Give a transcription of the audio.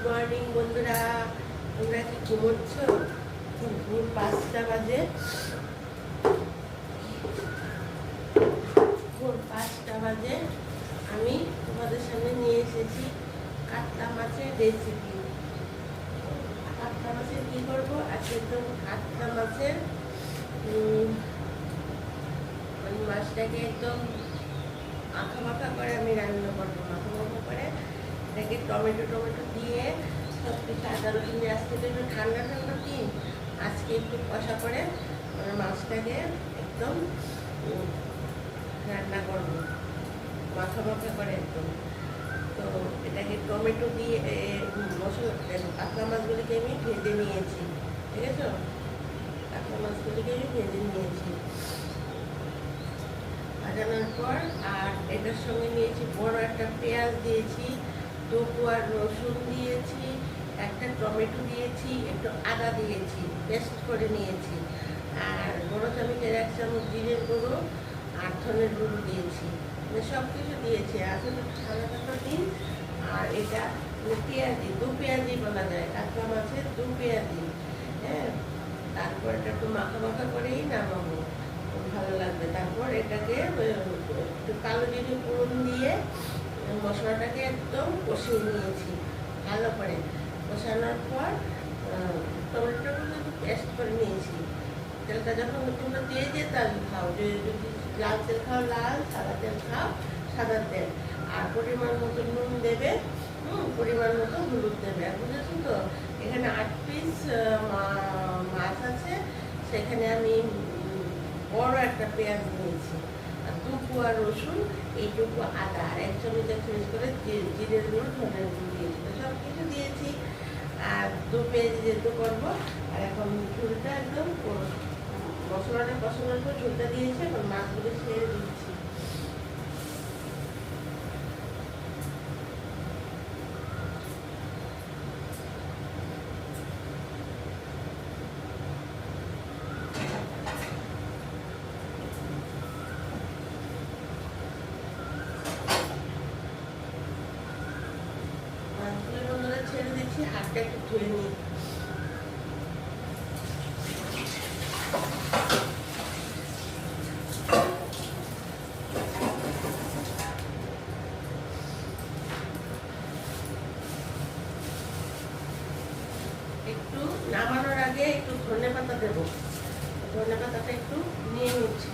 Morning বন্ধুরা, তোমরা কি ঘুমোচ্ছ? ভোর 5টা বাজে। ভোর 5টা বাজে আমি তোমাদের সামনে নিয়ে এসেছি কাতলা মাছের রেসিপি। কাতলা মাছের কি করবো আজকে? তো কাতলা মাছের ওই মাছটাকে একদম মাখা মাখা করে আমি রান্না করবো। মাখা মাখা করে এটাকে টমেটো দিয়ে সব কিছু আদা রসুন দিয়ে, আজকে তো একটু ঠান্ডা দিন, আজকে একটু কষা করে মাছটাকে একদম রান্না করবো মাখা মাখা করে একদম। তো এটাকে টমেটো দিয়ে মশলা, কাতলা মাছগুলিকে আমি ভেজে নিয়েছি, ঠিক আছে? কাতলা মাছগুলিকে আমি ভেজে নিয়েছি, ভাজানোর পর আর এটার সঙ্গে নিয়েছি বড় একটা পেঁয়াজ দিয়েছি, 2 কোয়া রসুন দিয়েছি, একটা টমেটো দিয়েছি, একটু আদা দিয়েছি, পেস্ট করে নিয়েছি, আর বড় চামচের 1 চামচ জিরের গুঁড়ো আর ধনের গুঁড়ো দিয়েছি, সব কিছু দিয়েছি। আসলে সাদা দিন। আর এটা পেঁয়াজি, 2 পেঁয়াজি বলা যায়, কাতলা মাছের 2 পেঁয়াজি। হ্যাঁ, তারপর এটা একটু মাখা মাখা করেই নামাবো, ভালো লাগবে। তারপর এটাকে একটু কালো জিরে ফোড়ন দিয়ে মশলাটাকে একদম কষিয়ে নিয়েছি ভালো করে। কষানোর পর টমেটোটাকে একটু পেস্ট করে নিয়েছি। তেলটা যখন তোমরা দিয়ে তেল খাও, যদি লাল তেল খাও লাল, সাদা তেল খাও সাদা তেল, আর পরিমাণ মতো নুন দেবে, পরিমাণ মতো হলুদ দেবে। আর বুঝেছো তো, এখানে 8 পিস মাছ আছে, সেখানে আমি বড় একটা পেঁয়াজ নিয়েছি, আর 2 কোয়া রসুন, এইটুকু আদা, আর 1 চামচ করে জিরের গুঁড়ো ধনের গুঁড়ো দিয়েছি। সব কিছু দিয়েছি। আর 2 পেঁয়াজি যেহেতু করবো, আর এখন ঝুলটা একদম মশলাটা কষানোর পর ঝুলটা দিয়েছি, এখন মাছগুলো ছেড়ে দিচ্ছি। ছেড়ে দিচ্ছি, হাতটা একটু ধুয়ে নিই। একটু নামানোর আগে একটু ধনে পাতা দেবো, ধনে পাতাটা একটু নিয়ে নিচ্ছি।